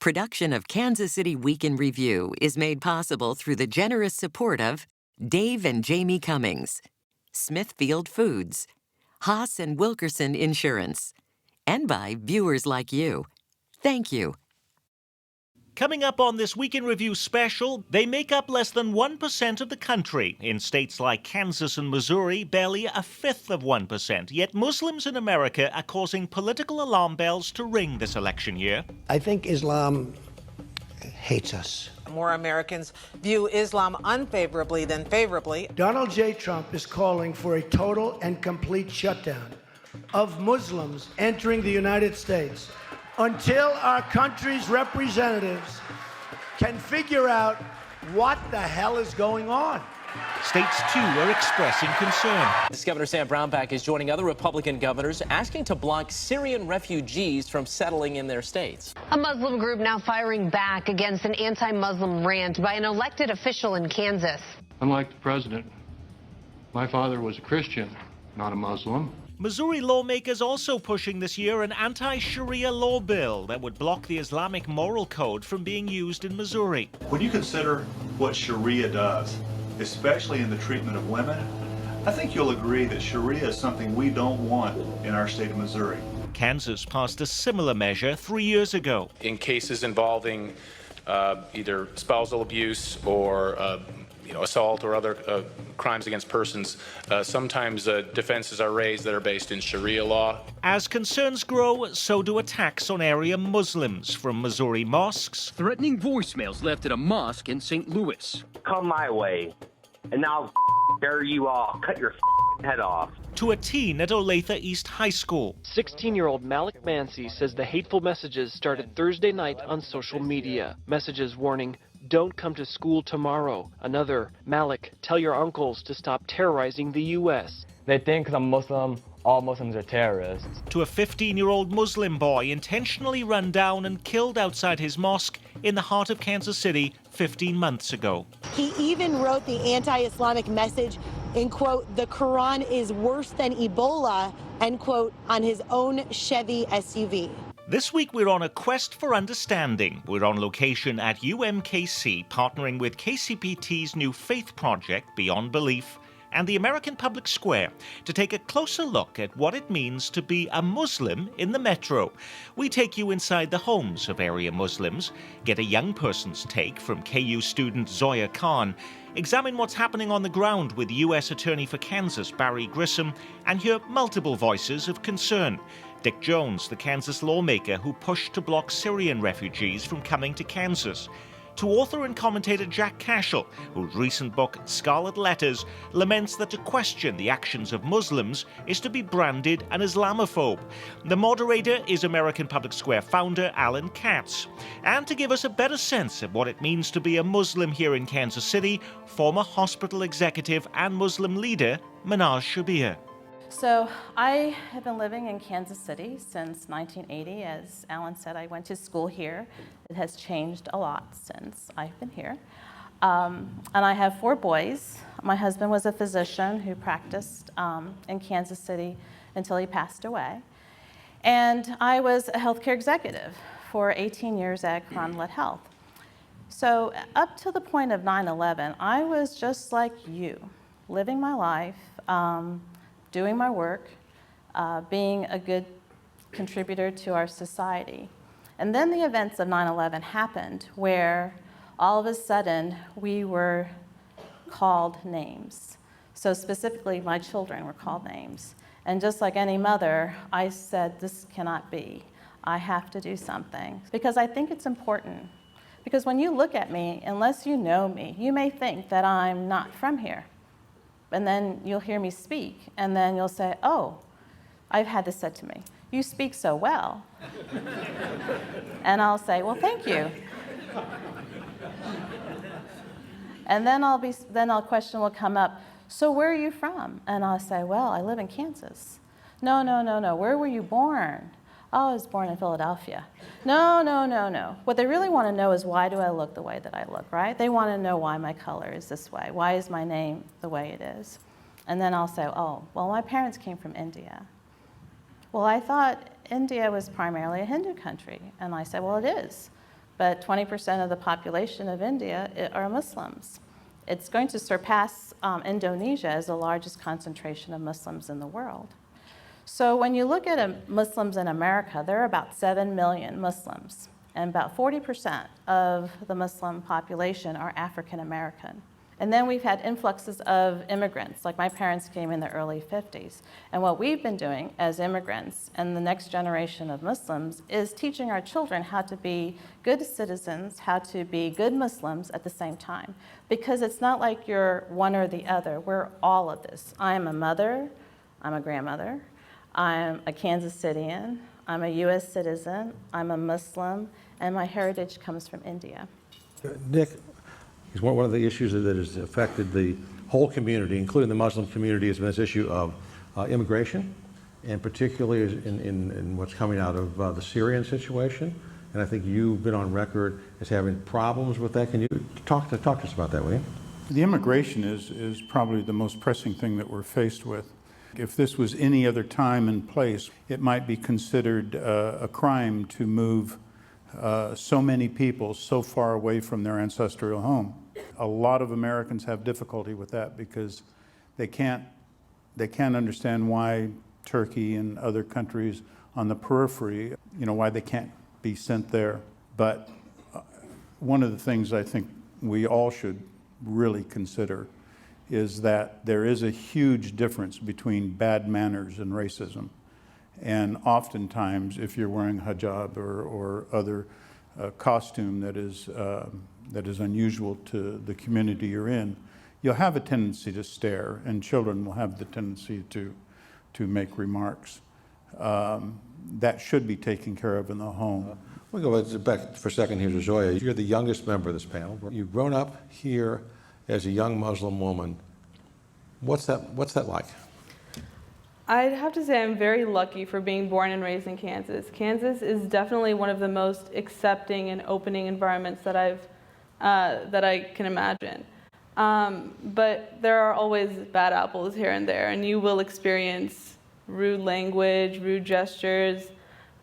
Production of Kansas City Week in Review is made possible through the generous support of Dave and Jamie Cummings, Smithfield Foods, Haas and Wilkerson Insurance, and by viewers like you. Thank you. Coming up on this Week in Review special, they make up less than 1% of the country. In states like Kansas and Missouri, barely a fifth of 1%. Yet Muslims in America are causing political alarm bells to ring this election year. I think Islam hates us. More Americans view Islam unfavorably than favorably. Donald J. Trump is calling for a total and complete shutdown of Muslims entering the United States until our country's representatives can figure out what the hell is going on. States, too, are expressing concern. This Governor Sam Brownback is joining other Republican governors asking to block Syrian refugees from settling in their states. A Muslim group now firing back against an anti-Muslim rant by an elected official in Kansas. Unlike the president, my father was a Christian, not a Muslim. Missouri lawmakers also pushing this year an anti-Sharia law bill that would block the Islamic moral code from being used in Missouri. When you consider what Sharia does, especially in the treatment of women, I think you'll agree that Sharia is something we don't want in our state of Missouri. Kansas passed a similar measure 3 years ago. In cases involving either spousal abuse or assault or other crimes against persons, sometimes defenses are raised that are based in Sharia law. As concerns grow, so do attacks on area Muslims from Missouri mosques. Threatening voicemails left at a mosque in St. Louis. Come my way, and I'll dare you all, cut your head off. To a teen at Olathe East High School. 16-year-old Malik Mansi says the hateful messages started Thursday night on social media. Messages warning, "Don't come to school tomorrow." Another, "Malik, tell your uncles to stop terrorizing the U.S." They think I'm Muslim, all Muslims are terrorists. To a 15-year-old Muslim boy intentionally run down and killed outside his mosque in the heart of Kansas City 15 months ago. He even wrote the anti-Islamic message in, quote, "The Quran is worse than Ebola," end quote, on his own Chevy SUV. This week we're on a quest for understanding. We're on location at UMKC, partnering with KCPT's new faith project, Beyond Belief, and the American Public Square to take a closer look at what it means to be a Muslim in the metro. We take you inside the homes of area Muslims, get a young person's take from KU student Zoya Khan, examine what's happening on the ground with U.S. Attorney for Kansas Barry Grissom, and hear multiple voices of concern. Dick Jones, the Kansas lawmaker who pushed to block Syrian refugees from coming to Kansas. To author and commentator Jack Cashel, whose recent book, Scarlet Letters, laments that to question the actions of Muslims is to be branded an Islamophobe. The moderator is American Public Square founder Alan Katz. And to give us a better sense of what it means to be a Muslim here in Kansas City, former hospital executive and Muslim leader Manal Shabir. So I have been living in Kansas City since 1980. As Alan said, I went to school here. It has changed a lot since I've been here. And I have 4 boys. My husband was a physician who practiced in Kansas City until he passed away. And I was a healthcare executive for 18 years at CronLet Health. So up to the point of 9/11, I was just like you, living my life, doing my work, being a good contributor to our society. And then the events of 9/11 happened where all of a sudden we were called names. So specifically my children were called names. And just like any mother, I said, this cannot be. I have to do something. Because I think it's important. Because when you look at me, unless you know me, you may think that I'm not from here. And then you'll hear me speak, and then you'll say, oh, I've had this said to me, you speak so well. And I'll say, well, thank you. And then a question will come up, so where are you from? And I'll say, well, I live in Kansas. No, where were you born? Oh, I was born in Philadelphia. No. What they really want to know is why do I look the way that I look, right? They want to know why my color is this way. Why is my name the way it is? And then I'll say, oh, well, my parents came from India. Well, I thought India was primarily a Hindu country. And I said, well, it is. but 20% of the population of India are Muslims. It's going to surpass Indonesia as the largest concentration of Muslims in the world. So when you look at Muslims in America, there are about 7 million Muslims, and about 40% of the Muslim population are African American. And then we've had influxes of immigrants, like my parents came in the early 50s. And what we've been doing as immigrants and the next generation of Muslims is teaching our children how to be good citizens, how to be good Muslims at the same time. Because it's not like you're one or the other, we're all of this. I'm a mother, I'm a grandmother, I'm a Kansas Citian, I'm a US citizen, I'm a Muslim, and my heritage comes from India. Nick, one of the issues that has affected the whole community, including the Muslim community, has been this issue of immigration, and particularly in what's coming out of the Syrian situation. And I think you've been on record as having problems with that. Can you talk to us about that, will you? The immigration is probably the most pressing thing that we're faced with. If this was any other time and place, it might be considered a crime to move so many people so far away from their ancestral home. A lot of Americans have difficulty with that because they can't understand why Turkey and other countries on the periphery, why they can't be sent there. But one of the things I think we all should really consider is that there is a huge difference between bad manners and racism. And oftentimes, if you're wearing hijab or other costume that is unusual to the community you're in, you'll have a tendency to stare, and children will have the tendency to make remarks. That should be taken care of in the home. We'll go back for a second here to Zoya. You're the youngest member of this panel. You've grown up here as a young Muslim woman. What's that like? I'd have to say I'm very lucky for being born and raised in Kansas. Kansas is definitely one of the most accepting and opening environments that I can imagine. But there are always bad apples here and there, and you will experience rude language, rude gestures.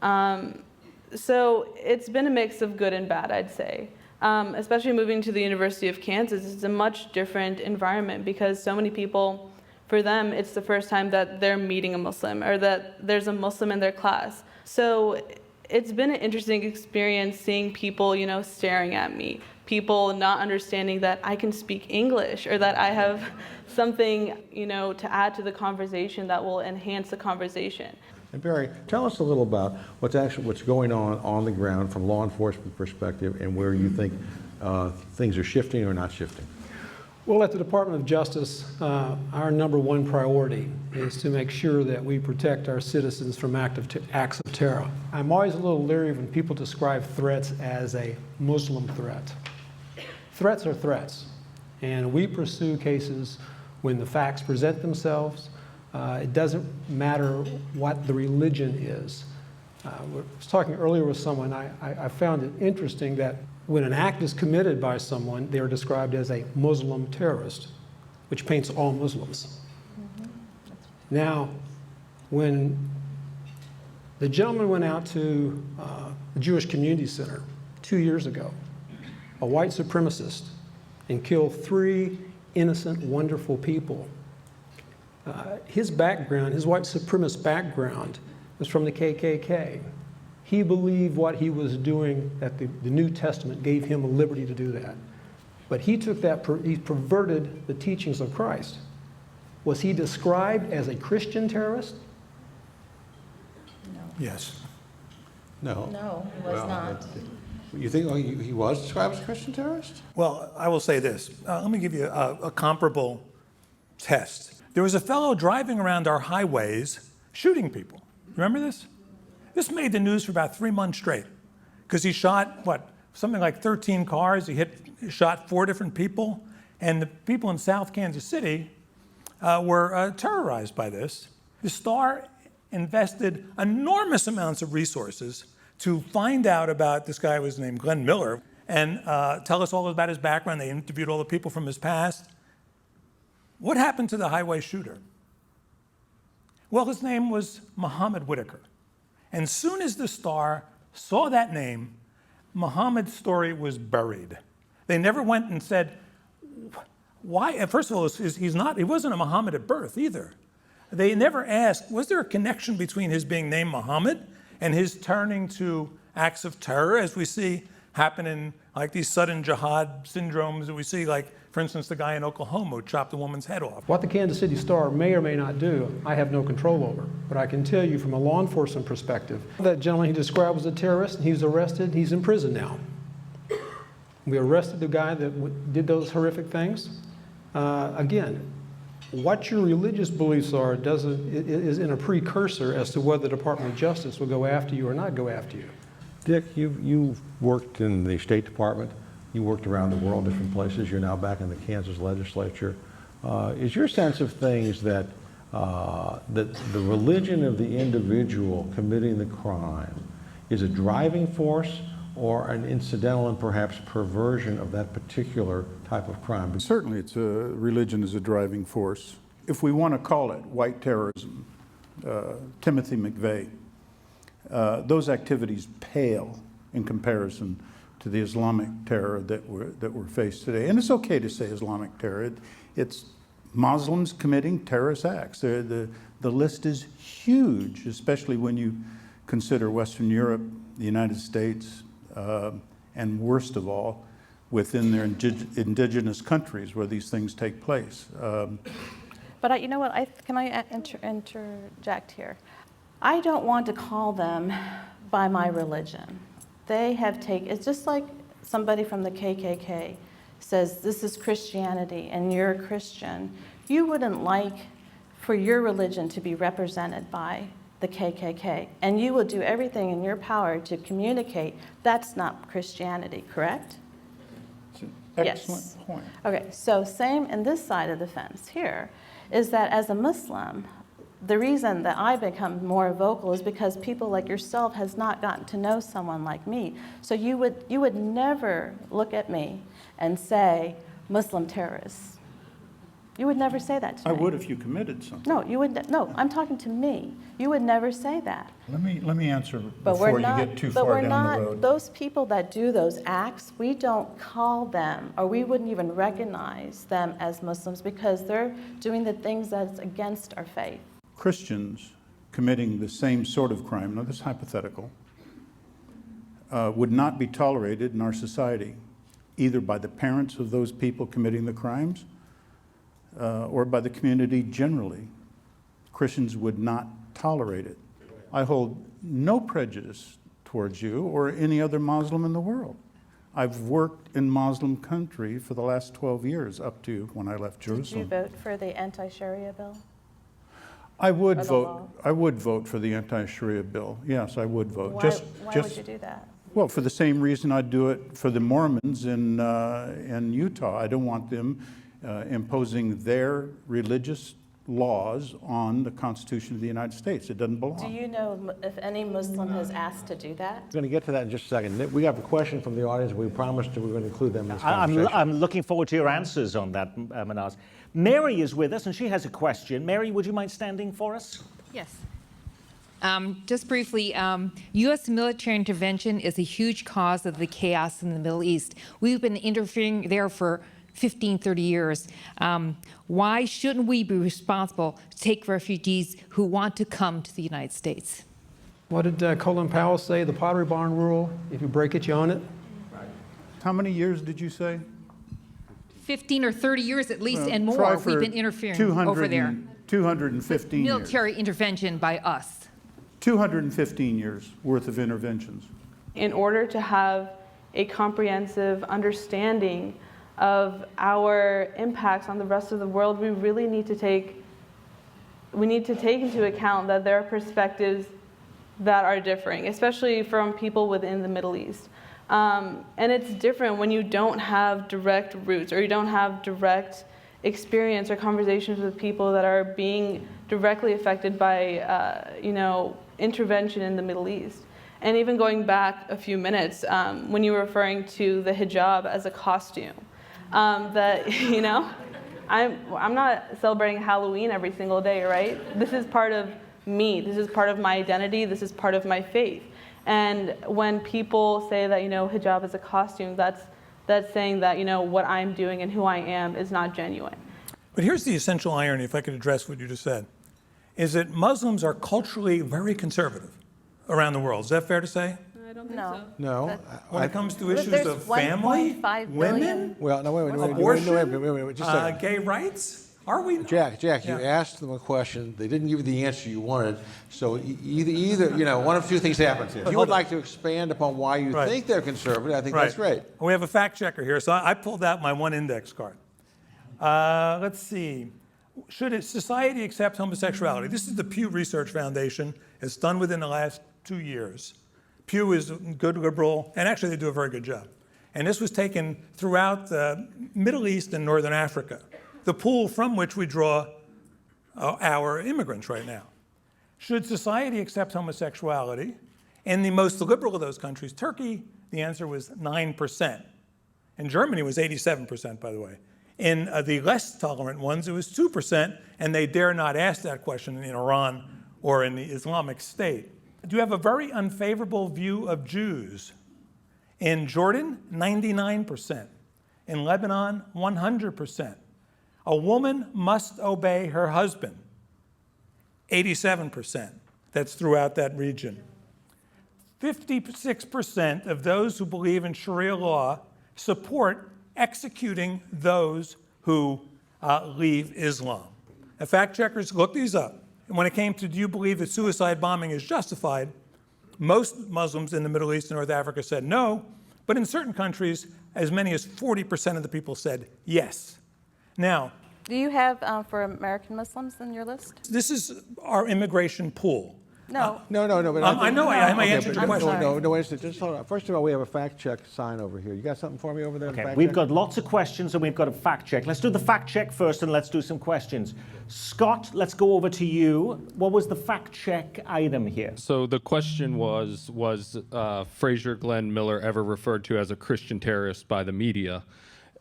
So it's been a mix of good and bad, I'd say. Especially moving to the University of Kansas, it's a much different environment because so many people, for them, it's the first time that they're meeting a Muslim or that there's a Muslim in their class. So it's been an interesting experience seeing people, staring at me, people not understanding that I can speak English or that I have something, to add to the conversation that will enhance the conversation. And Barry, tell us a little about what's going on the ground from law enforcement perspective and where you think things are shifting or not shifting. Well, at the Department of Justice, our number one priority is to make sure that we protect our citizens from acts of terror. I'm always a little leery when people describe threats as a Muslim threat. Threats are threats, and we pursue cases when the facts present themselves. It doesn't matter what the religion is. I was talking earlier with someone, I found it interesting that when an act is committed by someone, they are described as a Muslim terrorist, which paints all Muslims. Now, when the gentleman went out to the Jewish Community Center 2 years ago, a white supremacist, and killed 3 innocent, wonderful people, his background, his white supremacist background, was from the KKK. He believed what he was doing, that the New Testament gave him a liberty to do that. But he took that, he perverted the teachings of Christ. Was he described as a Christian terrorist? No. Yes. No. No, he was not. You think he was described as a Christian terrorist? Well, I will say this. Let me give you a comparable test. There was a fellow driving around our highways shooting people. Remember this? This made the news for about 3 months straight because he shot, something like 13 cars. He shot 4 different people. And the people in South Kansas City were terrorized by this. The Star invested enormous amounts of resources to find out about this guy, was named Glenn Miller, and tell us all about his background. They interviewed all the people from his past. What happened to the highway shooter? Well, his name was Muhammad Whitaker. And soon as the Star saw that name, Muhammad's story was buried. They never went and said, why? First of all, he wasn't a Muhammad at birth either. They never asked, was there a connection between his being named Muhammad and his turning to acts of terror, as we see happen in like these sudden jihad syndromes that we see, like, for instance, the guy in Oklahoma who chopped a woman's head off. What the Kansas City Star may or may not do, I have no control over. But I can tell you from a law enforcement perspective, that gentleman he described was a terrorist, and he was arrested, he's in prison now. We arrested the guy that did those horrific things. Again, what your religious beliefs are is in a precursor as to whether the Department of Justice will go after you or not go after you. Dick, you've worked in the State Department. You worked around the world, different places. You're now back in the Kansas legislature. Is your sense of things that the religion of the individual committing the crime is a driving force or an incidental and perhaps perversion of that particular type of crime? Certainly religion is a driving force. If we want to call it white terrorism, Timothy McVeigh, those activities pale in comparison to the Islamic terror that we're faced today. And it's okay to say Islamic terror. It's Muslims committing terrorist acts. The list is huge, especially when you consider Western Europe, the United States, and worst of all, within their indigenous countries where these things take place. But you know what? Can I interject here? I don't want to call them by my religion. They have taken, it's just like somebody from the KKK says, this is Christianity and you're a Christian. You wouldn't like for your religion to be represented by the KKK, and you will do everything in your power to communicate that's not Christianity, correct? Excellent point. Okay, so same in this side of the fence here, is that as a Muslim, the reason that I become more vocal is because people like yourself has not gotten to know someone like me. So you would never look at me and say, Muslim terrorists. You would never say that to me. I would if you committed something. No, you would. No, I'm talking to me. You would never say that. Let me answer before you get too far down the road. Those people that do those acts, we don't call them, or we wouldn't even recognize them as Muslims because they're doing the things that's against our faith. Christians committing the same sort of crime, now this is hypothetical, would not be tolerated in our society, either by the parents of those people committing the crimes or by the community generally. Christians would not tolerate it. I hold no prejudice towards you or any other Muslim in the world. I've worked in Muslim country for the last 12 years, up to when I left Jerusalem. Did you vote for the anti-Sharia bill? I would vote for the anti-Sharia bill. Yes, I would vote. Why would you do that? Well, for the same reason I'd do it for the Mormons in Utah. I don't want them imposing their religious laws on the Constitution of the United States. It doesn't belong. Do you know if any Muslim has asked to do that? We're going to get to that in just a second. We have a question from the audience. We promised we're going to include them in this conversation. I'm looking forward to your answers on that, Manaz. Mary is with us, and she has a question. Mary, would you mind standing for us? Yes. Just briefly, U.S. military intervention is a huge cause of the chaos in the Middle East. We've been interfering there for 15, 30 years. Why shouldn't we be responsible to take refugees who want to come to the United States? What did Colin Powell say? The Pottery Barn rule, if you break it, you own it? How many years did you say? 15 or 30 years at least, and more. We've been interfering over there. 215 years. Military intervention by us. 215 years worth of interventions. In order to have a comprehensive understanding of our impacts on the rest of the world, we really need to take into account that there are perspectives that are differing, especially from people within the Middle East. And it's different when you don't have direct roots or you don't have direct experience or conversations with people that are being directly affected by, intervention in the Middle East. And even going back a few minutes, when you were referring to the hijab as a costume, I'm not celebrating Halloween every single day, right? This is part of me. This is part of my identity. This is part of my faith. And when people say that, hijab is a costume, that's saying that, what I'm doing and who I am is not genuine. But here's the essential irony, if I could address what you just said, is that Muslims are culturally very conservative around the world. Is that fair to say? I don't think so. No. When it comes to issues of family, women, Well, no, wait, abortion, just a second. gay rights, are we? Jack, you asked them a question. They didn't give you the answer you wanted. So either one of two things happens here. If you would like to expand upon why you think they're conservative, I think that's great. We have a fact checker here, so I pulled out my one index card. Let's see. Should society accept homosexuality? This is the Pew Research Foundation. It's done within the last 2 years. Pew is a good liberal, and actually they do a very good job. And this was taken throughout the Middle East and Northern Africa, the pool from which we draw our immigrants right now. Should society accept homosexuality? In the most liberal of those countries, Turkey, the answer was 9%. And Germany was 87%, by the way. In the less tolerant ones, it was 2%, and they dare not ask that question in Iran or in the Islamic State. Do you have a very unfavorable view of Jews? In Jordan, 99%. In Lebanon, 100%. A woman must obey her husband, 87%. That's throughout that region. 56% of those who believe in Sharia law support executing those who leave Islam. The fact checkers looked these up. And when it came to do you believe that suicide bombing is justified, most Muslims in the Middle East and North Africa said no, but in certain countries, as many as 40% of the people said yes. Now, do you have for American Muslims in your list? this is our immigration pool. No. No. But I know I answered your question. No, just hold on. First of all, we have a fact check sign over here. You got something for me over there? Okay, we've got lots of questions and we've got a fact check. Let's do the fact check first and let's do some questions. Scott, let's go over to you. What was the fact check item here? So the question was Frazier Glenn Miller ever referred to as a Christian terrorist by the media?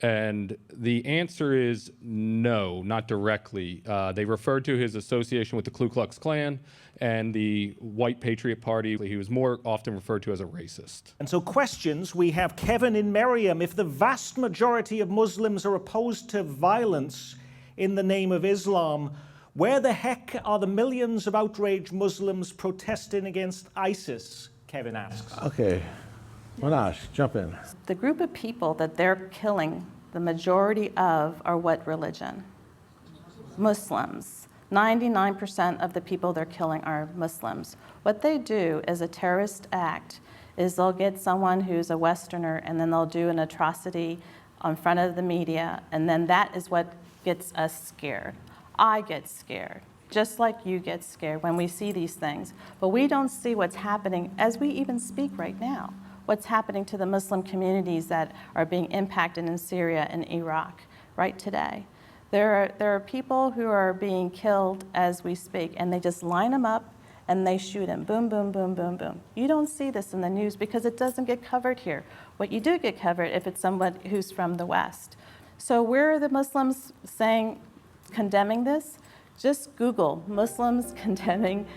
And the answer is no, not directly. They referred to his association with the Ku Klux Klan and the White Patriot Party. He was more often referred to as a racist. And so questions, we have Kevin in Merriam. If the vast majority of Muslims are opposed to violence in the name of Islam, where the heck are the millions of outraged Muslims protesting against ISIS? Kevin asks. Okay. Manash, jump in. The group of people that they're killing, the majority of are what religion? Muslims. 99% of the people they're killing are Muslims. What they do as a terrorist act is they'll get someone who's a Westerner and then they'll do an atrocity in front of the media, and then that is what gets us scared. I get scared, just like you get scared when we see these things. But we don't see what's happening as we even speak right now. What's happening to the Muslim communities that are being impacted in Syria and Iraq right today. There are people who are being killed as we speak, and they just line them up and they shoot them. Boom, boom, boom, boom, boom. You don't see this in the news because it doesn't get covered here. What you do get covered if it's someone who's from the West. So where are the Muslims condemning this? Just Google Muslims condemning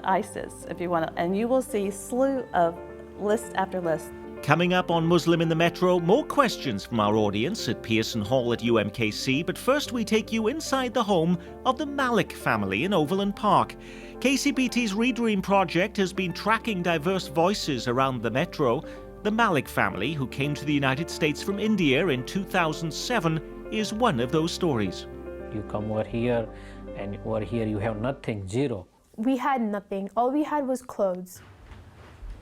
ISIS if you want to, and you will see slew of list after list. Coming up on Muslim in the Metro, more questions from our audience at Pearson Hall at UMKC, but first we take you inside the home of the Malik family in Overland Park. KCPT's Redream project has been tracking diverse voices around the Metro. The Malik family, who came to the United States from India in 2007, is one of those stories. You come over here, and over here you have nothing, zero. We had nothing. All we had was clothes.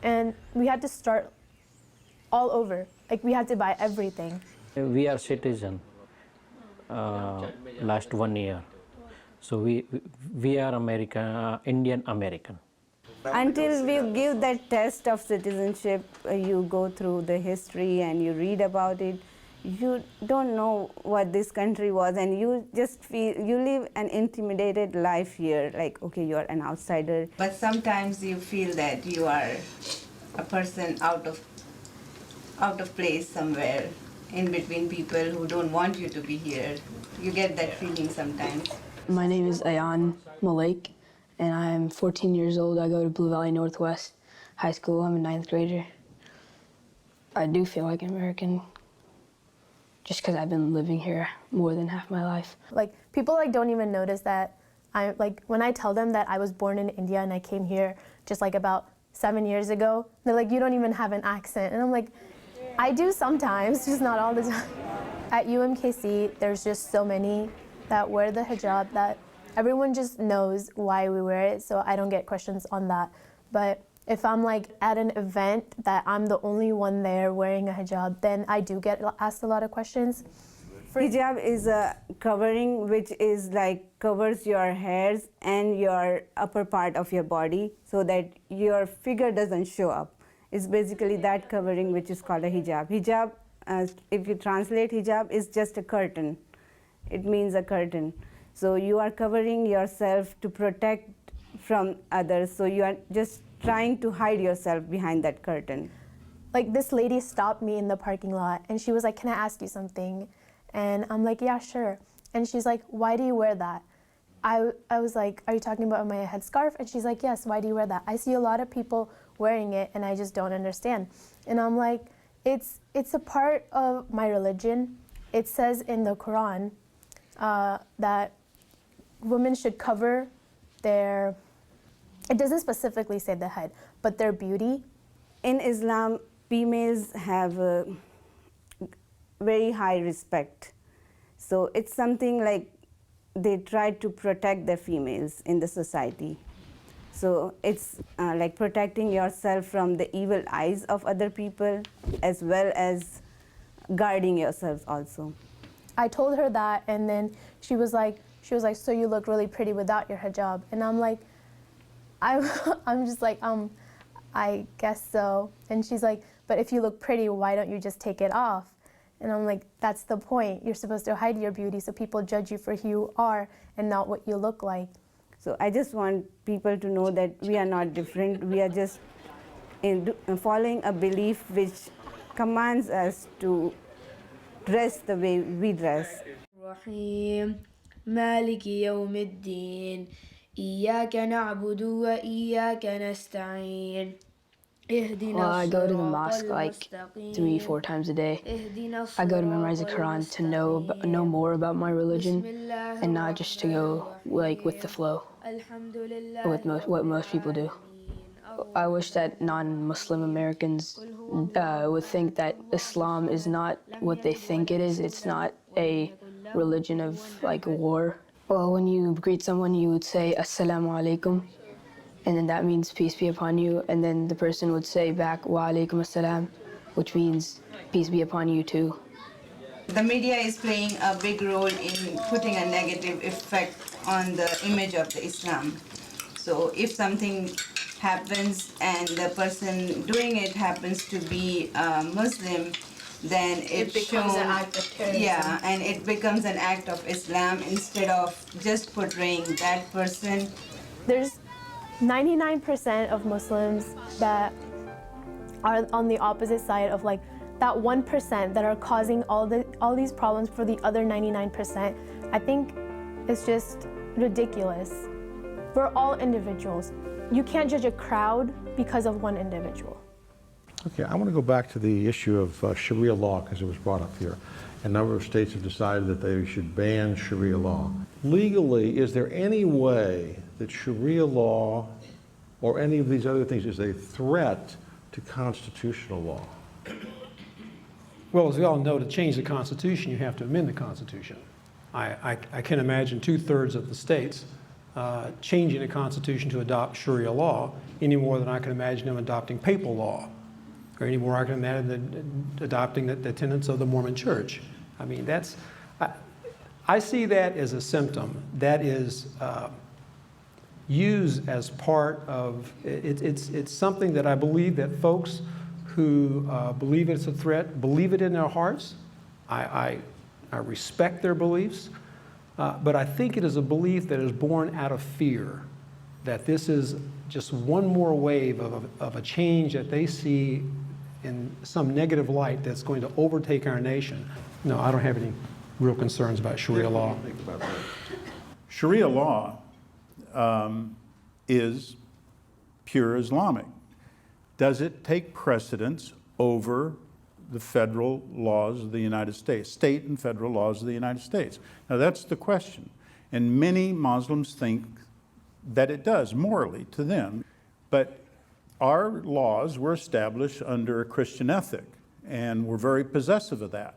And we had to start all over. Like, we had to buy everything. We are citizen last 1 year. So we are American, Indian American. Until we give that test of citizenship, you go through the history and you read about it. You don't know what this country was, and you just feel you live an intimidated life here, like, okay, you're an outsider. But sometimes you feel that you are a person out of place somewhere, in between people who don't want you to be here. You get that feeling sometimes. My name is Ayan Malik, and I'm 14 years old. I go to Blue Valley Northwest. high school. I'm a 9th grader. I do feel like an American just because I've been living here more than half my life. Like, people like don't even notice that when I tell them that I was born in India and I came here just like about 7 years ago, they're like, you don't even have an accent. And I'm like, I do sometimes, just not all the time. At UMKC, there's just so many that wear the hijab that everyone just knows why we wear it, so I don't get questions on that. But if I'm like at an event that I'm the only one there wearing a hijab, then I do get asked a lot of questions. Hijab is a covering which is like covers your hairs and your upper part of your body so that your figure doesn't show up. It's basically that covering which is called a hijab. Hijab, if you translate hijab, is just a curtain. It means a curtain. So you are covering yourself to protect from others. So you are just trying to hide yourself behind that curtain. Like, this lady stopped me in the parking lot and she was like, can I ask you something? And I'm like, yeah, sure. And she's like, why do you wear that? I was like, are you talking about my headscarf? And she's like, yes, why do you wear that? I see a lot of people wearing it and I just don't understand. And I'm like, it's a part of my religion. It says in the Quran that women should cover their, it doesn't specifically say the head, but their beauty. In Islam, females have a very high respect. So it's something like they try to protect the females in the society. So it's like protecting yourself from the evil eyes of other people as well as guarding yourself also. I told her that, and then she was like, so you look really pretty without your hijab. And I'm like, I'm just like, I guess so. And she's like, but if you look pretty, why don't you just take it off? And I'm like, that's the point. You're supposed to hide your beauty so people judge you for who you are and not what you look like. So I just want people to know that we are not different. We are just following a belief which commands us to dress the way we dress. مالك يوم الدين إياك نعبد وإياك نستعين. Well, I go to the mosque like 3-4 times a day. I go to memorize the Quran to know more about my religion and not just to go like with the flow, with what most people do. I wish that non-Muslim Americans would think that Islam is not what they think it is. It's not a religion of like war. Well, when you greet someone, you would say Assalamu alaikum. And then that means peace be upon you. And then the person would say back, wa alaikum assalam, which means peace be upon you too. The media is playing a big role in putting a negative effect on the image of the Islam. So if something happens and the person doing it happens to be Muslim, then it becomes an act of terrorism. Yeah, and it becomes an act of Islam instead of just portraying that person. There's 99% of Muslims that are on the opposite side of like that 1% that are causing all these problems for the other 99%. I think it's just ridiculous. We're all individuals. You can't judge a crowd because of one individual. Okay, I want to go back to the issue of Sharia law because it was brought up here. A number of states have decided that they should ban Sharia law. Legally, is there any way that Sharia law or any of these other things is a threat to constitutional law? Well, as we all know, to change the Constitution, you have to amend the Constitution. I can imagine 2/3 of the states changing the Constitution to adopt Sharia law any more than I can imagine them adopting papal law, or any more I can imagine them adopting the tenets of the Mormon Church. I mean, I see that as a symptom. That is used as part of, it's something that I believe that folks who believe it's a threat, believe it in their hearts. I respect their beliefs, but I think it is a belief that is born out of fear, that this is just one more wave of a change that they see in some negative light that's going to overtake our nation. No, I don't have any real concerns about Sharia law. Sharia law is pure Islamic. Does it take precedence over the federal laws of the United States, state and federal laws of the United States? Now that's the question. And many Muslims think that it does morally to them. But our laws were established under a Christian ethic, and we're very possessive of that.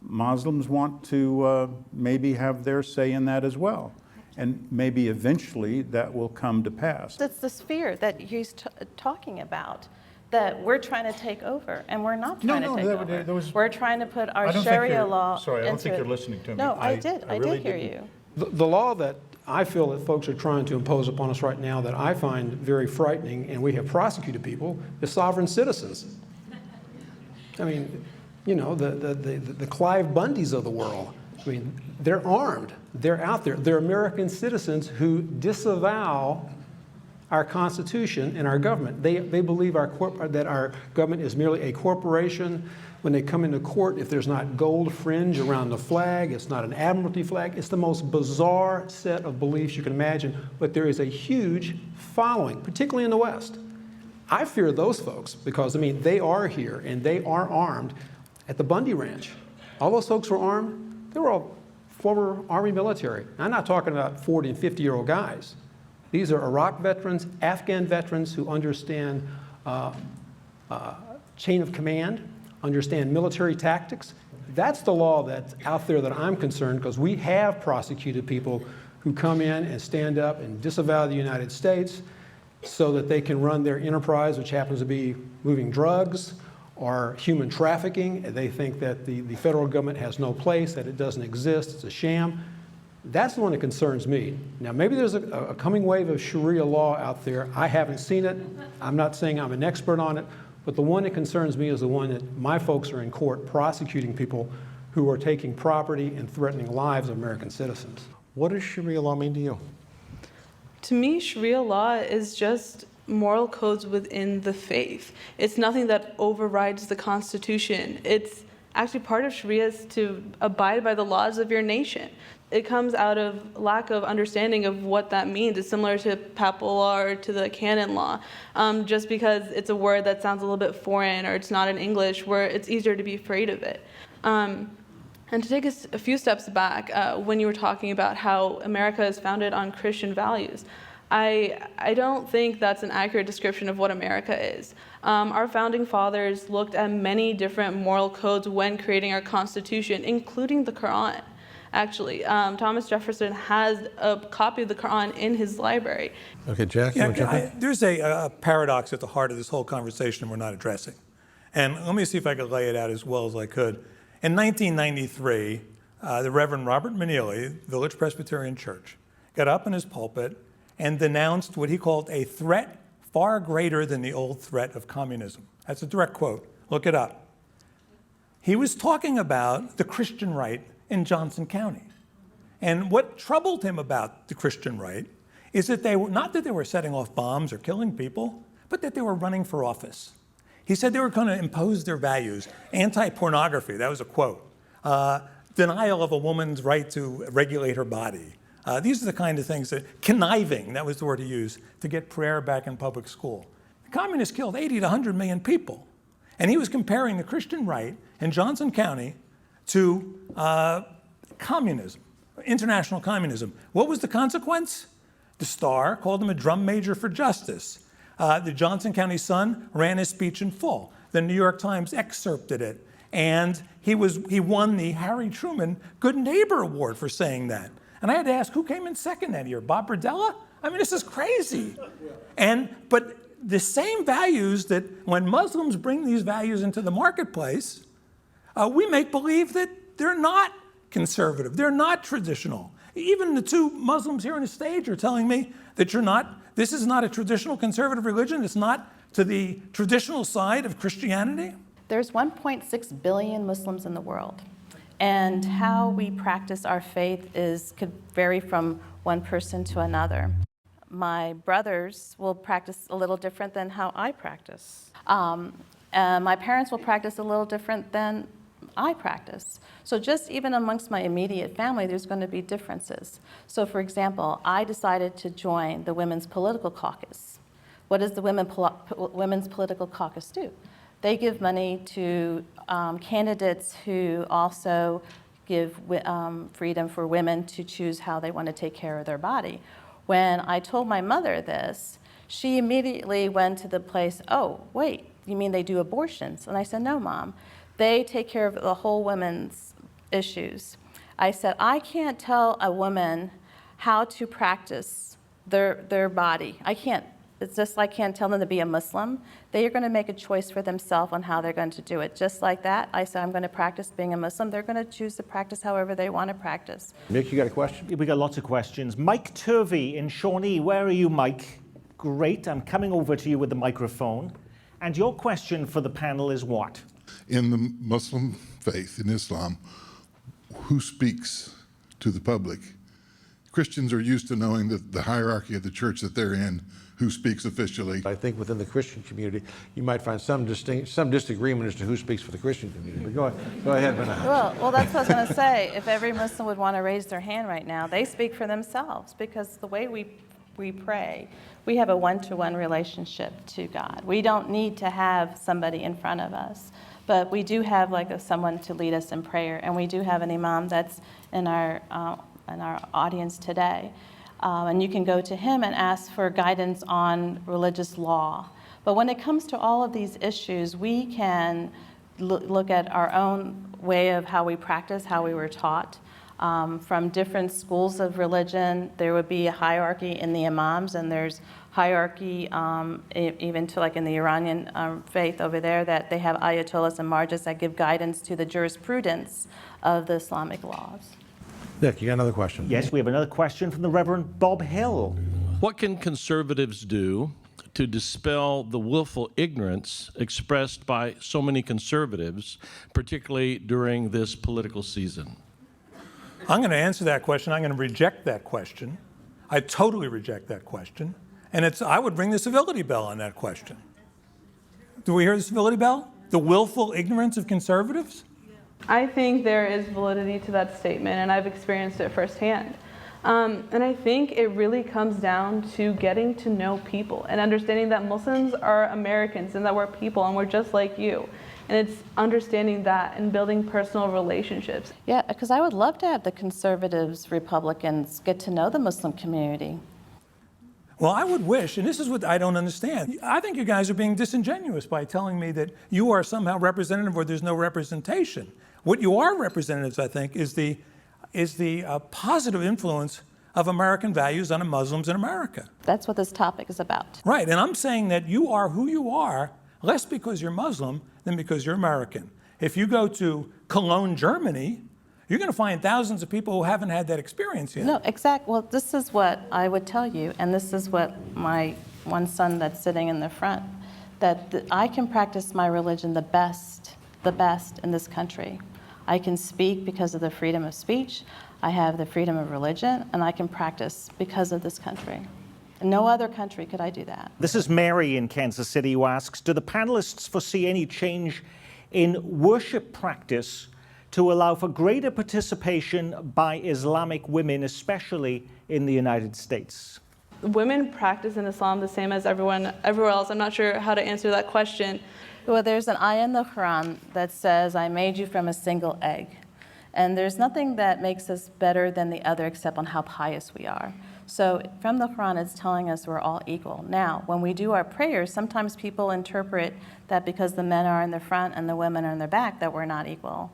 Muslims want to maybe have their say in that as well. And maybe eventually that will come to pass. It's this fear that he's talking about, that we're trying to take over, and we're not trying to take over. We're trying to put our Sharia law Sorry, I don't think into you're listening to me. No, I did hear you. The law that I feel that folks are trying to impose upon us right now that I find very frightening, and we have prosecuted people, is sovereign citizens. I mean, you know, the Clive Bundys of the world. I mean, they're armed. They're out there. They're American citizens who disavow our Constitution and our government. They believe that our government is merely a corporation. When they come into court, if there's not gold fringe around the flag, it's not an admiralty flag. It's the most bizarre set of beliefs you can imagine, but there is a huge following, particularly in the West. I fear those folks because, I mean, they are here and they are armed. At the Bundy Ranch, all those folks were armed. They were all former Army military. I'm not talking about 40 and 50-year-old guys. These are Iraq veterans, Afghan veterans who understand chain of command, understand military tactics. That's the law that's out there that I'm concerned, because we have prosecuted people who come in and stand up and disavow the United States so that they can run their enterprise, which happens to be moving drugs or human trafficking. They think that the federal government has no place, that it doesn't exist, it's a sham. That's the one that concerns me. Now, maybe there's a coming wave of Sharia law out there. I haven't seen it. I'm not saying I'm an expert on it, but the one that concerns me is the one that my folks are in court prosecuting people who are taking property and threatening lives of American citizens. What does Sharia law mean to you? To me, Sharia law is just moral codes within the faith. It's nothing that overrides the Constitution. It's actually part of Sharia is to abide by the laws of your nation. It comes out of lack of understanding of what that means. It's similar to papal law or to the canon law. Just because it's a word that sounds a little bit foreign or it's not in English, where it's easier to be afraid of it. And to take a few steps back, when you were talking about how America is founded on Christian values, I don't think that's an accurate description of what America is. Our founding fathers looked at many different moral codes when creating our Constitution, including the Quran. Actually, Thomas Jefferson has a copy of the Quran in his library. Okay, Jack, there's a paradox at the heart of this whole conversation we're not addressing. And let me see if I can lay it out as well as I could. In 1993, the Reverend Robert Meneely, Village Presbyterian Church, got up in his pulpit and denounced what he called a threat far greater than the old threat of communism. That's a direct quote. Look it up. He was talking about the Christian right in Johnson County. And what troubled him about the Christian right is that they were, not that they were setting off bombs or killing people, but that they were running for office. He said they were going to impose their values. Anti-pornography, that was a quote. Denial of a woman's right to regulate her body. These are the kind of things that, conniving, that was the word he used, to get prayer back in public school. The communists killed 80 to 100 million people. And he was comparing the Christian right in Johnson County to communism, international communism. What was the consequence? The Star called him a drum major for justice. The Johnson County Sun ran his speech in full. The New York Times excerpted it. And he won the Harry Truman Good Neighbor Award for saying that. And I had to ask, who came in second that year? Bob Berdella? I mean, this is crazy. But the same values that when Muslims bring these values into the marketplace, we make believe that they're not conservative, they're not traditional. Even the two Muslims here on the stage are telling me that this is not a traditional conservative religion, it's not to the traditional side of Christianity. There's 1.6 billion Muslims in the world, and how we practice our faith could vary from one person to another. My brothers will practice a little different than how I practice. My parents will practice a little different than I practice. So just even amongst my immediate family, there's going to be differences. So for example, I decided to join the Women's Political Caucus. What does the Women's Political Caucus do? They give money to candidates who also give freedom for women to choose how they want to take care of their body. When I told my mother this, she immediately went to the place, oh, wait, you mean they do abortions? And I said, no, Mom. They take care of the whole women's issues. I said, I can't tell a woman how to practice their body. I can't. It's just like I can't tell them to be a Muslim. They are going to make a choice for themselves on how they're going to do it. Just like that, I said, I'm going to practice being a Muslim. They're going to choose to practice however they want to practice. Nick, you got a question? We got lots of questions. Mike Turvey in Shawnee. Where are you, Mike? Great. I'm coming over to you with the microphone. And your question for the panel is what? In the Muslim faith, in Islam, who speaks to the public? Christians are used to knowing that the hierarchy of the church that they're in, who speaks officially. I think within the Christian community, you might find some disagreement as to who speaks for the Christian community. But go ahead, Benar. Well, that's what I was going to say. If every Muslim would want to raise their hand right now, they speak for themselves, because the way we pray, we have a one-to-one relationship to God. We don't need to have somebody in front of us, but we do have someone to lead us in prayer, and we do have an imam that's in our audience today. And you can go to him and ask for guidance on religious law. But when it comes to all of these issues, we can look at our own way of how we practice, how we were taught. From different schools of religion, there would be a hierarchy in the imams, and there's hierarchy even to in the Iranian faith over there, that they have ayatollahs and marjas that give guidance to the jurisprudence of the Islamic laws. Nick, you got another question? Yes, we have another question from the Reverend Bob Hill. What can conservatives do to dispel the willful ignorance expressed by so many conservatives, particularly during this political season? I'm going to answer that question. I'm going to reject that question. I totally reject that question. And I would ring the civility bell on that question. Do we hear the civility bell? The willful ignorance of conservatives? I think there is validity to that statement, and I've experienced it firsthand. And I think it really comes down to getting to know people and understanding that Muslims are Americans and that we're people and we're just like you. And it's understanding that and building personal relationships. Yeah, because I would love to have the conservatives, Republicans get to know the Muslim community. Well, I would wish, and this is what I don't understand. I think you guys are being disingenuous by telling me that you are somehow representative or there's no representation. What you are representatives, I think, is the positive influence of American values on the Muslims in America. That's what this topic is about. Right, and I'm saying that you are who you are, less because you're Muslim than because you're American. If you go to Cologne, Germany, you're going to find thousands of people who haven't had that experience yet. No, exactly. Well, this is what I would tell you, and this is what my one son that's sitting in the front, that I can practice my religion the best in this country. I can speak because of the freedom of speech. I have the freedom of religion, and I can practice because of this country. In no other country could I do that. This is Mary in Kansas City who asks, do the panelists foresee any change in worship practice to allow for greater participation by Islamic women, especially in the United States? Women practice in Islam the same as everywhere else. I'm not sure how to answer that question. Well, there's an ayah in the Quran that says, I made you from a single egg. And there's nothing that makes us better than the other except on how pious we are. So from the Quran, it's telling us we're all equal. Now, when we do our prayers, sometimes people interpret that because the men are in the front and the women are in the back, that we're not equal.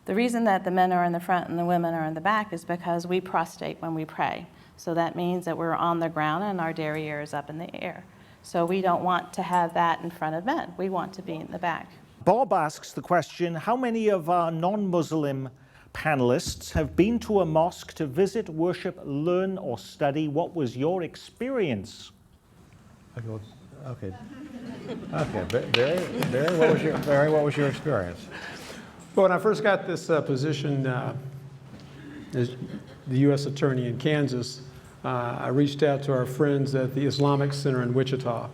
The reason that the men are in the front and the women are in the back is because we prostrate when we pray. So that means that we're on the ground and our derriere is up in the air. So we don't want to have that in front of men. We want to be in the back. Bob asks the question, how many of our non-Muslim panelists have been to a mosque to visit, worship, learn, or study? What was your experience? Okay. Barry, what was your experience? Well, when I first got this position as the U.S. Attorney in Kansas, I reached out to our friends at the Islamic Center in Wichita.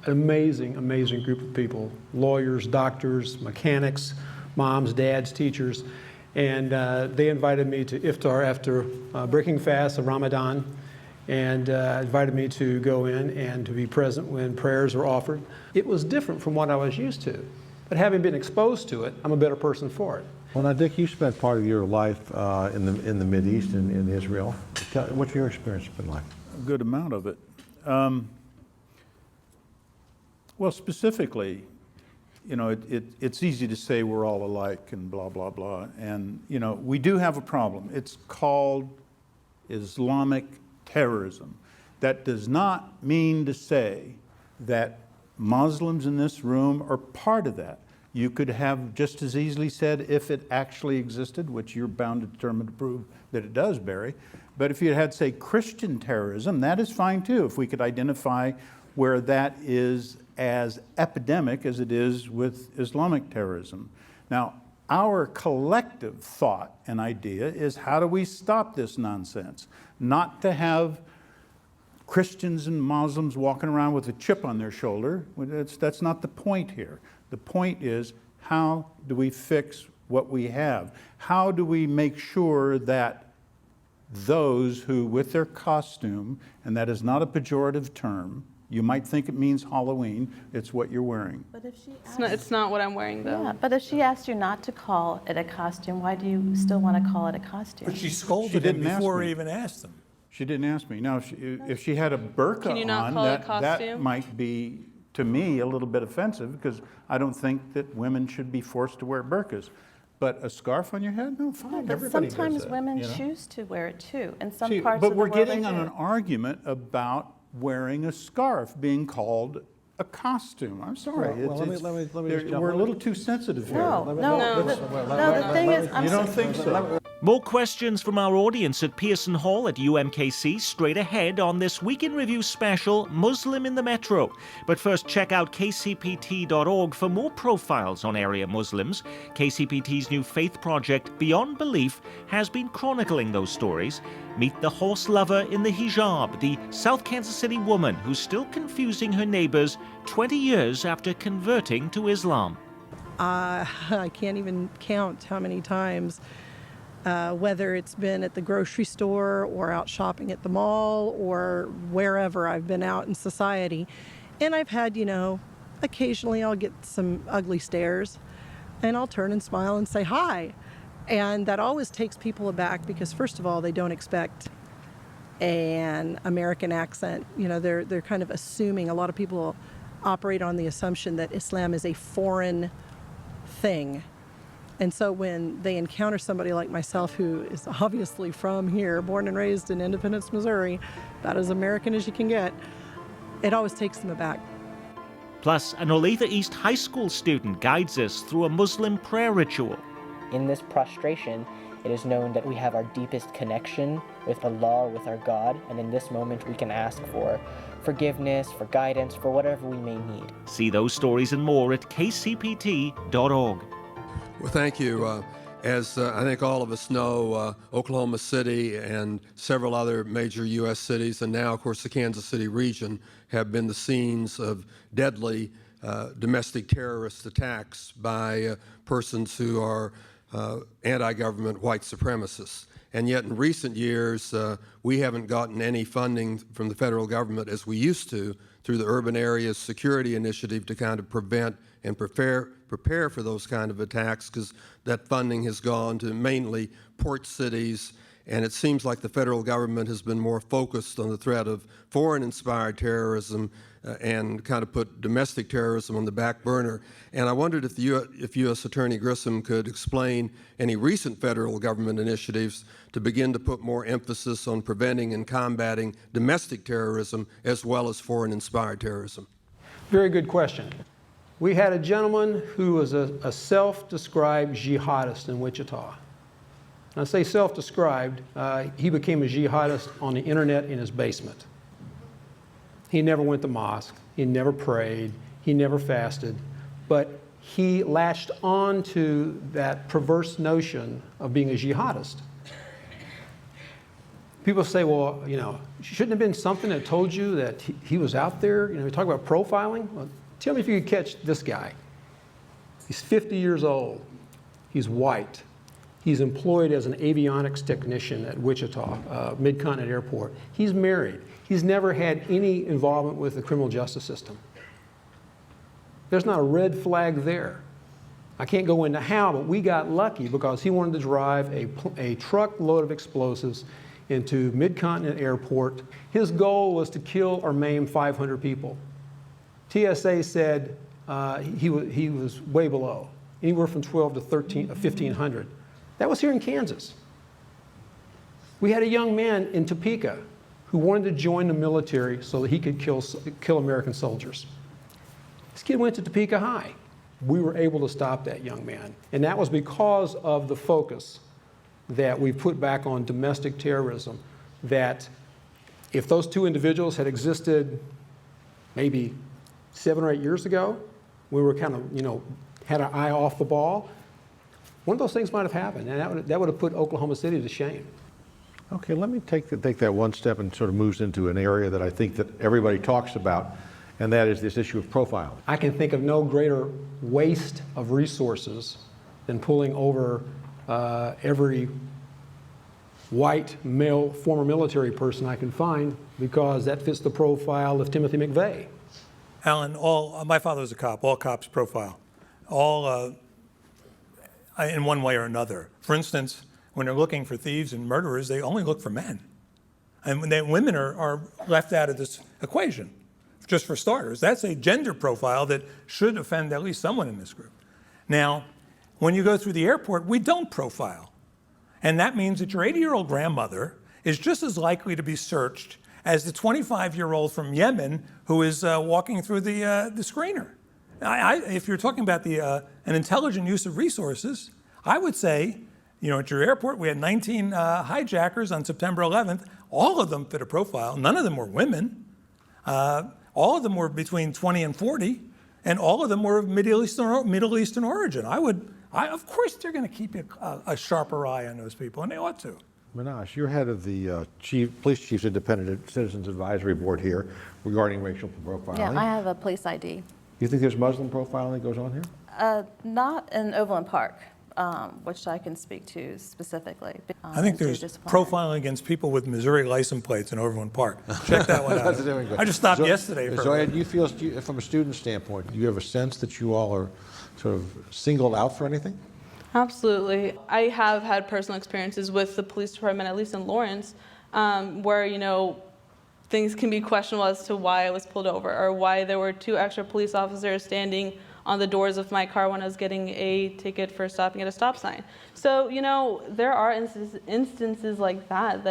An amazing, amazing group of people, lawyers, doctors, mechanics, moms, dads, teachers. And they invited me to iftar after breaking fast of Ramadan. and invited me to go in and to be present when prayers are offered. It was different from what I was used to, but having been exposed to it, I'm a better person for it. Well, now, Dick, you spent part of your life in the Mideast, in Israel. What's your experience been like? A good amount of it. Well, specifically, you know, it's easy to say we're all alike and blah, blah, blah. And, you know, we do have a problem. It's called Islamic terrorism. That does not mean to say that Muslims in this room are part of that. You could have just as easily said if it actually existed, which you're bound to determine to prove that it does, Barry. But if you had, say, Christian terrorism, that is fine too, if we could identify where that is as epidemic as it is with Islamic terrorism. Now, our collective thought and idea is, how do we stop this nonsense? Not to have Christians and Muslims walking around with a chip on their shoulder. That's not the point here. The point is, how do we fix what we have? How do we make sure that those who, with their costume, and that is not a pejorative term, you might think it means Halloween, it's what you're wearing. But if she It's not what I'm wearing, though. Yeah, but if she asked you not to call it a costume, why do you still want to call it a costume? But she scolded him before he even asked him. She didn't ask me. Now, if she had a burqa Can you not on, call it a that costume? might be, to me, a little bit offensive, because I don't think that women should be forced to wear burqas. But a scarf on your head? No, fine. But Everybody does sometimes that, women you know? choose to wear it too. In some See, parts but of the we're world, getting they on do. an argument about wearing a scarf being called a costume. I'm sorry. Well, let me just jump we're a in. little too sensitive here. The thing is, You don't think so? More questions from our audience at Pearson Hall at UMKC straight ahead on this Week in Review special, Muslim in the Metro. But first, check out kcpt.org for more profiles on area Muslims. KCPT's new faith project, Beyond Belief, has been chronicling those stories. Meet the horse lover in the hijab, the South Kansas City woman who's still confusing her neighbors 20 years after converting to Islam. I can't even count how many times, whether it's been at the grocery store or out shopping at the mall or wherever I've been out in society. And I've had, you know, occasionally I'll get some ugly stares and I'll turn and smile and say hi. And that always takes people aback because, first of all, they don't expect an American accent. You know, they're kind of assuming, a lot of people operate on the assumption that Islam is a foreign thing. And so when they encounter somebody like myself, who is obviously from here, born and raised in Independence, Missouri, about as American as you can get, it always takes them aback. Plus, an Olathe East High School student guides us through a Muslim prayer ritual. In this prostration, it is known that we have our deepest connection with Allah, with our God, and in this moment we can ask for forgiveness, for guidance, for whatever we may need. See those stories and more at kcpt.org. Well, thank you. As I think all of us know, Oklahoma City and several other major U.S. cities, and now, of course, the Kansas City region, have been the scenes of deadly domestic terrorist attacks by persons who are anti-government white supremacists. And yet in recent years, we haven't gotten any funding from the federal government as we used to through the Urban Areas Security Initiative to kind of prevent and prepare for those kind of attacks, because that funding has gone to mainly port cities, and it seems like the federal government has been more focused on the threat of foreign-inspired terrorism and kind of put domestic terrorism on the back burner. And I wondered if U.S. Attorney Grissom could explain any recent federal government initiatives to begin to put more emphasis on preventing and combating domestic terrorism as well as foreign-inspired terrorism. Very good question. We had a gentleman who was a self-described jihadist in Wichita. And I say self-described, he became a jihadist on the internet in his basement. He never went to mosque, he never prayed, he never fasted, but he latched on to that perverse notion of being a jihadist. People say, well, you know, shouldn't have been something that told you that he was out there? You know, we talk about profiling. Well, tell me if you could catch this guy. He's 50 years old. He's white. He's employed as an avionics technician at Wichita, Mid-Continent Airport. He's married. He's never had any involvement with the criminal justice system. There's not a red flag there. I can't go into how, but we got lucky because he wanted to drive a truckload of explosives into Mid-Continent Airport. His goal was to kill or maim 500 people. TSA said he was way below, anywhere from 12 to 1,500. That was here in Kansas. We had a young man in Topeka who wanted to join the military so that he could kill American soldiers. This kid went to Topeka High. We were able to stop that young man. And that was because of the focus that we put back on domestic terrorism, that if those two individuals had existed maybe 7 or 8 years ago, we were kind of, had our eye off the ball, one of those things might have happened, and that would have put Oklahoma City to shame. Okay, let me take that one step and sort of moves into an area that I think that everybody talks about, and that is this issue of profiling. I can think of no greater waste of resources than pulling over every white male former military person I can find, because that fits the profile of Timothy McVeigh. Alan, my father was a cop. All cops profile, all in one way or another. For instance, when they're looking for thieves and murderers, they only look for men, and women are left out of this equation. Just for starters, that's a gender profile that should offend at least someone in this group. Now, when you go through the airport, we don't profile, and that means that your 80-year-old grandmother is just as likely to be searched as the 25-year-old from Yemen who is walking through the screener. If you're talking about an intelligent use of resources, I would say, at your airport, we had 19 hijackers on September 11th. All of them fit a profile. None of them were women. All of them were between 20 and 40, and all of them were of Middle Eastern origin. Of course, they're going to keep a sharper eye on those people, and they ought to. Minash, you're head of the Police Chiefs Independent Citizens Advisory Board here regarding racial profiling. Yeah, I have a police ID. You think there's Muslim profiling that goes on here? Not in Overland Park, which I can speak to specifically. I think there's profiling against people with Missouri license plates in Overland Park. Check that one out. I just stopped yesterday. Zoya, do you feel, from a student standpoint, do you have a sense that you all are sort of singled out for anything? Absolutely. I have had personal experiences with the police department, at least in Lawrence, where, things can be questionable as to why I was pulled over or why there were 2 extra police officers standing on the doors of my car when I was getting a ticket for stopping at a stop sign. So, there are instances like that,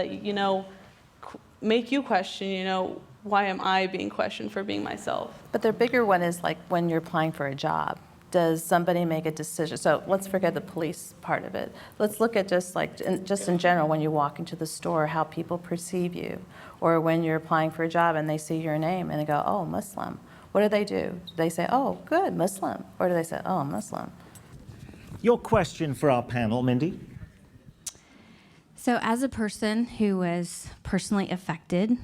make you question, why am I being questioned for being myself? But the bigger one is like when you're applying for a job. Does somebody make a decision? So let's forget the police part of it. Let's look at just in general, when you walk into the store, how people perceive you. Or when you're applying for a job and they see your name and they go, oh, Muslim. What do? Do they say, oh, good, Muslim? Or do they say, oh, Muslim? Your question for our panel, Mindy. So as a person who was personally affected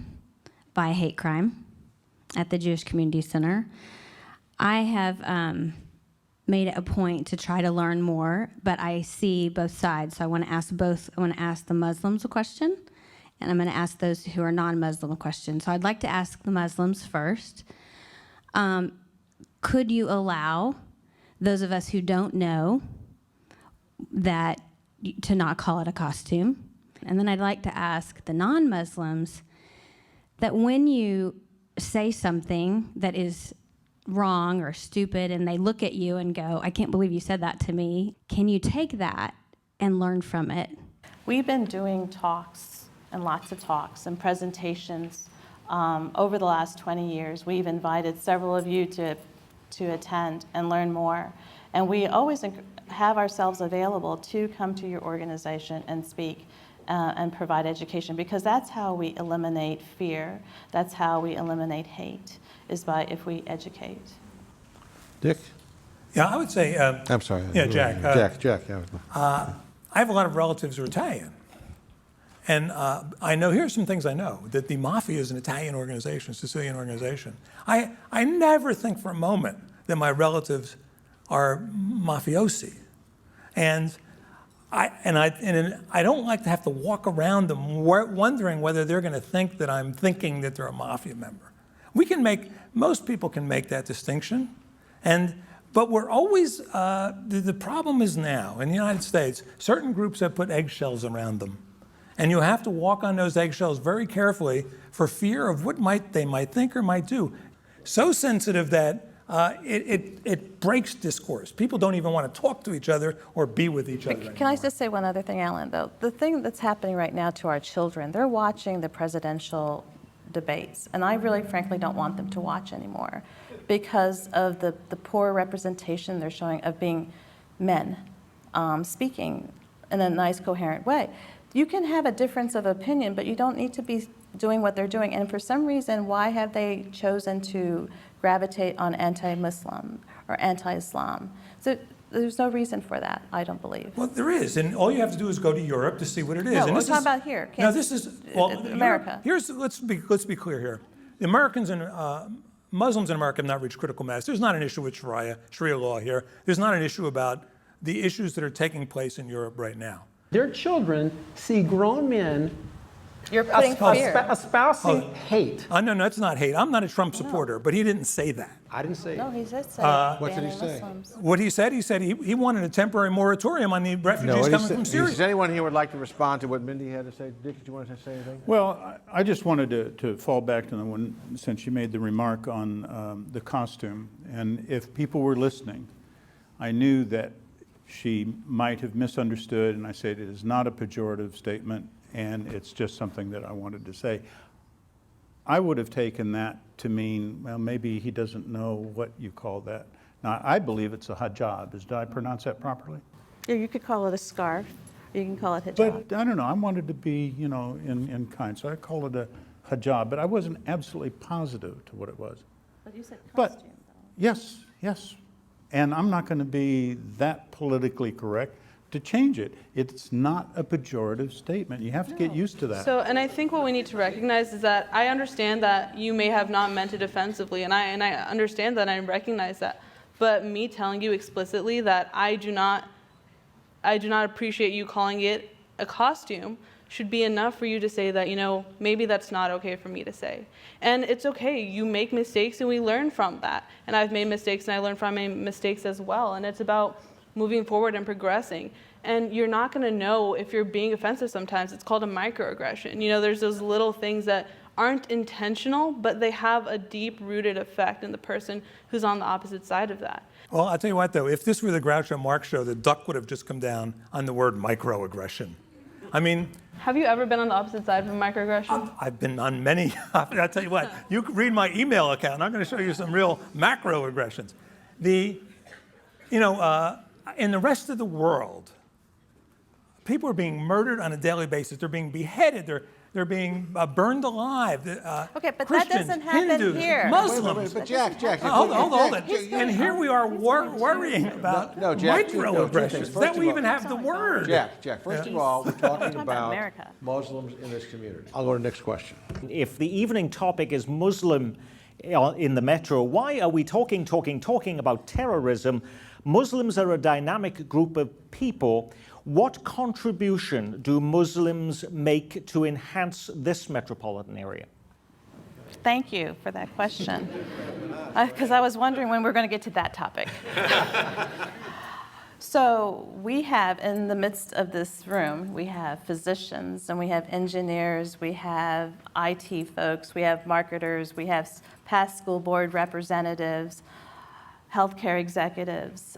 by hate crime at the Jewish Community Center, I have made it a point to try to learn more, but I see both sides. So I want to ask the Muslims a question, and I'm going to ask those who are non-Muslim a question. So I'd like to ask the Muslims first. Could you allow those of us who don't know that to not call it a costume? And then I'd like to ask the non-Muslims that when you say something that is wrong or stupid and they look at you and go, I can't believe you said that to me, can you take that and learn from it? We've been doing talks and lots of talks and presentations over the last 20 years. We've invited several of you to attend and learn more. And we always have ourselves available to come to your organization and speak and provide education, because that's how we eliminate fear. That's how we eliminate hate, is by if we educate. Dick? Yeah, I would say... I'm sorry. Yeah, Jack. Jack, yeah. I have a lot of relatives who are Italian. And I know, here's some things I know, that the mafia is an Italian organization, Sicilian organization. I never think for a moment that my relatives are mafiosi. And I don't like to have to walk around them wondering whether they're going to think that I'm thinking that they're a mafia member. Most people can make that distinction, but we're always, the problem is now, in the United States, certain groups have put eggshells around them. And you have to walk on those eggshells very carefully for fear of what they might think or might do. So sensitive that it breaks discourse. People don't even want to talk to each other or be with each other. Can I just say one other thing, Alan, though? The thing that's happening right now to our children, they're watching the presidential debates, and I really, frankly, don't want them to watch anymore because of the poor representation they're showing of being men speaking in a nice, coherent way. You can have a difference of opinion, but you don't need to be doing what they're doing. And for some reason, why have they chosen to gravitate on anti-Muslim or anti-Islam? So there's no reason for that, I don't believe. Well, there is, and all you have to do is go to Europe to see what it is. No, and we're talking about here. No, this is, well, America. Let's be clear here. The Americans and Muslims in America have not reached critical mass. There's not an issue with Sharia law here. There's not an issue about the issues that are taking place in Europe right now. Their children see grown men You're putting fear. espousing hate. No, that's not hate. I'm not a Trump supporter, but he didn't say that. I didn't say No, he did say what did he say? Muslims. What he said he wanted a temporary moratorium on the refugees coming from Syria. Does anyone here would like to respond to what Mindy had to say? Dick, did you want to say anything? Well, I just wanted to fall back to the one, since you made the remark on the costume. And if people were listening, I knew that she might have misunderstood, and I said it is not a pejorative statement, and it's just something that I wanted to say. I would have taken that to mean, well, maybe he doesn't know what you call that. Now, I believe it's a hijab. Did I pronounce that properly? Yeah, you could call it a scarf. You can call it hijab. But I don't know. I wanted to be, in kind, so I call it a hijab. But I wasn't absolutely positive to what it was. But you said But yes. And I'm not going to be that politically correct to change it. It's not a pejorative statement. You have to get used to that. So, and I think what we need to recognize is that I understand that you may have not meant it offensively, and I understand that, and I recognize that. But me telling you explicitly that I do not appreciate you calling it a costume should be enough for you to say that, maybe that's not okay for me to say. And it's okay. You make mistakes and we learn from that. And I've made mistakes and I learn from my mistakes as well. And it's about moving forward and progressing. And you're not going to know if you're being offensive sometimes. It's called a microaggression. There's those little things that aren't intentional, but they have a deep-rooted effect in the person who's on the opposite side of that. Well, I'll tell you what, though. If this were the Groucho Marx show, the duck would have just come down on the word microaggression. I mean... Have you ever been on the opposite side of a microaggression? I've been on many. I'll tell you what, you can read my email account. I'm going to show you some real macroaggressions. In the rest of the world, people are being murdered on a daily basis. They're being beheaded. They're being burned alive. Okay, but Christians, that doesn't happen Hindus, here. Muslims. But Jack. Hold it. And here we are worrying about microaggressions. Is that we even have the word? Jack, first of all, we're talking about Muslims in this community. I'll go to the next question. If the evening topic is Muslim in the metro, why are we talking about terrorism? Muslims are a dynamic group of people. What contribution do Muslims make to enhance this metropolitan area? Thank you for that question. Because I was wondering when we were going to get to that topic. So we have, in the midst of this room, we have physicians and we have engineers, we have IT folks, we have marketers, we have past school board representatives, healthcare executives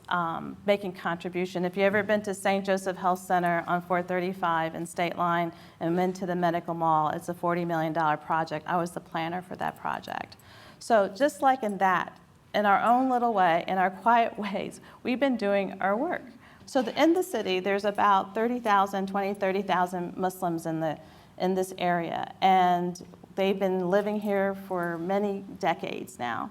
making contribution. If you've ever been to St. Joseph Health Center on 435 and State Line and been to the Medical Mall, it's a $40 million project. I was the planner for that project. So just like in that, in our own little way, in our quiet ways, we've been doing our work. So in the city, there's about 30,000 Muslims in this area, and they've been living here for many decades now.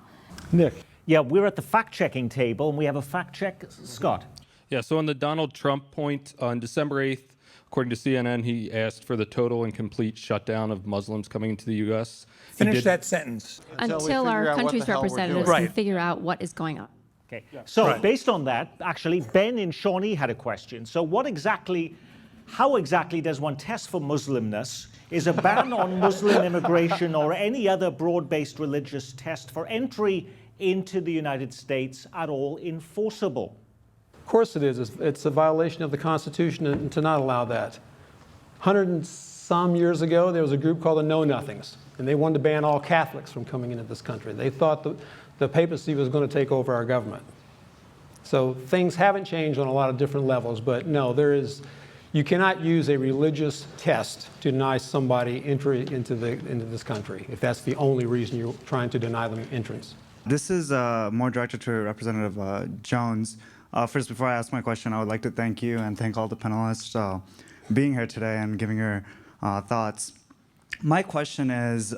Nick. Yeah, we're at the fact-checking table, and we have a fact-check. Scott. Yeah, so on the Donald Trump point, on December 8th, according to CNN, he asked for the total and complete shutdown of Muslims coming into the U.S. Finish that sentence. Until our country's representatives can figure out what is going on. Okay. So Right. based on that, actually, Ben in Shawnee had a question. So how exactly does one test for Muslimness? Is a ban on Muslim immigration or any other broad-based religious test for entry into the United States at all enforceable? Of course it is. It's a violation of the Constitution to not allow that. 100 and some years ago, there was a group called the Know Nothings, and they wanted to ban all Catholics from coming into this country. They thought the papacy was going to take over our government. So things haven't changed on a lot of different levels, but no, you cannot use a religious test to deny somebody entry into this country, if that's the only reason you're trying to deny them entrance. This is more directed to Representative Jones. First, before I ask my question, I would like to thank you and thank all the panelists being here today and giving your thoughts. My question is,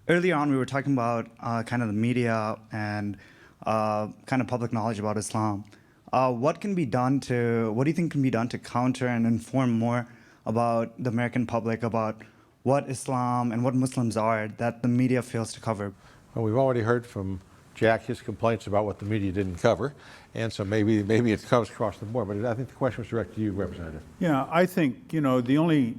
earlier on we were talking about kind of the media and kind of public knowledge about Islam. What do you think can be done to counter and inform more about the American public about what Islam and what Muslims are that the media fails to cover? Well, we've already heard from Jack his complaints about what the media didn't cover, and so maybe it comes across the board. But I think the question was directed to you, Representative. Yeah, I think, the only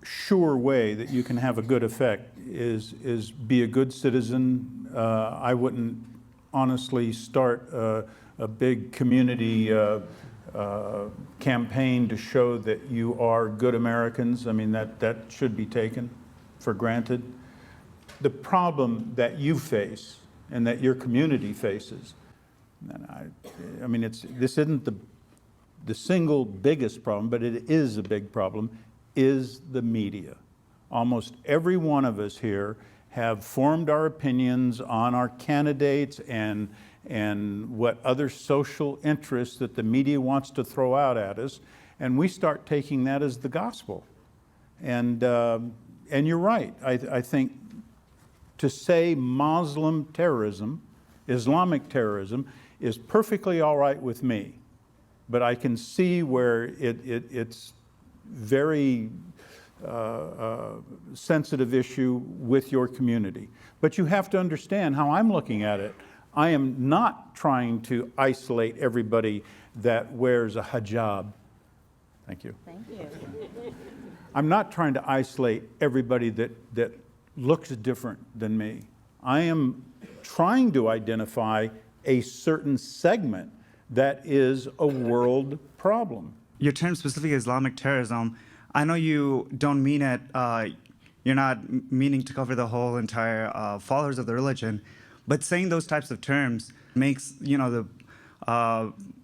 sure way that you can have a good effect is be a good citizen. I wouldn't honestly start a big community campaign to show that you are good Americans. I mean, that should be taken for granted. The problem that you face and that your community faces, and this isn't the single biggest problem, but it is a big problem, is the media. Almost every one of us here have formed our opinions on our candidates and what other social interests that the media wants to throw out at us, and we start taking that as the gospel. And you're right. I think to say Muslim terrorism, Islamic terrorism, is perfectly all right with me, but I can see where it's very sensitive issue with your community. But you have to understand how I'm looking at it. I am not trying to isolate everybody that wears a hijab. Thank you. Thank you. I'm not trying to isolate everybody that looks different than me. I am trying to identify a certain segment that is a world problem. Your term specifically Islamic terrorism, I know you don't mean it, you're not meaning to cover the whole entire followers of the religion, but saying those types of terms makes the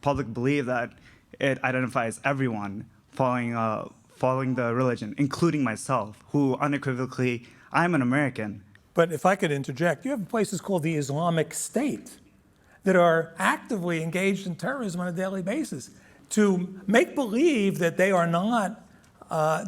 public believe that it identifies everyone following the religion, including myself, who unequivocally, I'm an American. But if I could interject, you have places called the Islamic State that are actively engaged in terrorism on a daily basis. To make believe that they are not,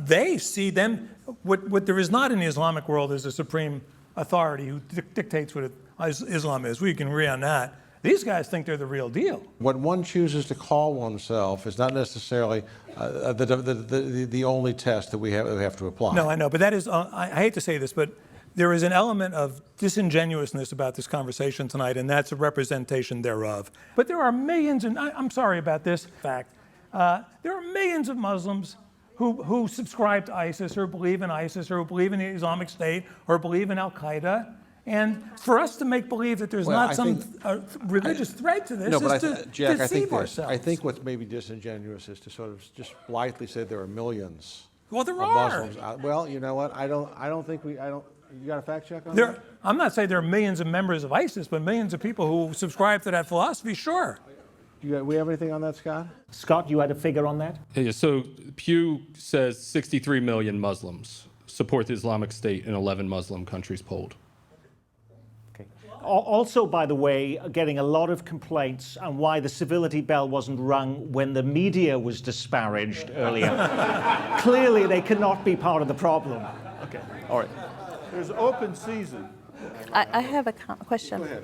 they see them, what there is not in the Islamic world is a supreme authority who dictates what Islam is. We can agree on that. These guys think they're the real deal. What one chooses to call oneself is not necessarily the only test that we have to apply. No, I know, but that is, I hate to say this, but there is an element of disingenuousness about this conversation tonight, and that's a representation thereof. But there are millions, and I'm sorry about this fact, there are millions of Muslims who subscribe to ISIS or believe in ISIS or believe in the Islamic State or believe in Al-Qaeda. And for us to make believe that there's not some religious thread to this is to Jack, deceive ourselves. I think what's maybe disingenuous is to sort of just blithely say there are millions of Muslims. Well, you know what? I don't think you got a fact check on that? I'm not saying there are millions of members of ISIS, but millions of people who subscribe to that philosophy, sure. Do we have anything on that, Scott? Scott, you had a figure on that? Yeah, so Pew says 63 million Muslims support the Islamic State in 11 Muslim countries polled. Also, by the way, getting a lot of complaints on why the civility bell wasn't rung when the media was disparaged earlier. Clearly, they cannot be part of the problem. Okay, all right. There's open season. I have a question. Go ahead.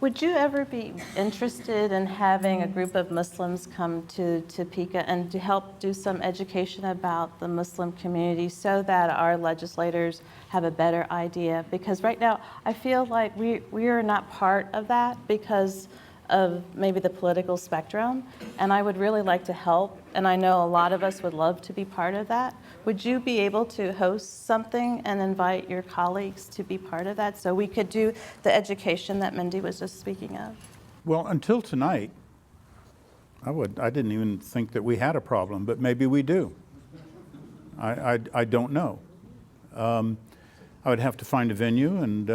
Would you ever be interested in having a group of Muslims come to Topeka and to help do some education about the Muslim community so that our legislators have a better idea? Because right now, I feel like we are not part of that because of maybe the political spectrum, and I would really like to help, and I know a lot of us would love to be part of that. Would you be able to host something and invite your colleagues to be part of that so we could do the education that Mindy was just speaking of? Well, until tonight, I didn't even think that we had a problem, but maybe we do. I don't know. I would have to find a venue, and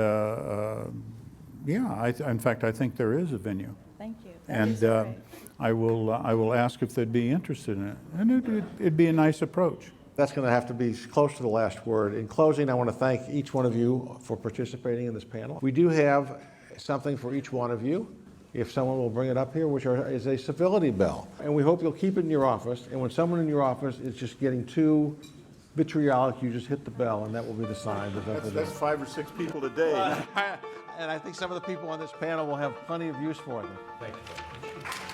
yeah, in fact, I think there is a venue. Thank you. And I will ask if they'd be interested in it, and it'd be a nice approach. That's going to have to be close to the last word. In closing, I want to thank each one of you for participating in this panel. We do have something for each one of you, if someone will bring it up here, which is a civility bell. And we hope you'll keep it in your office, and when someone in your office is just getting too vitriolic, you just hit the bell, and that will be the sign. That's 5 or 6 people a day. And I think some of the people on this panel will have plenty of use for them. Thank you.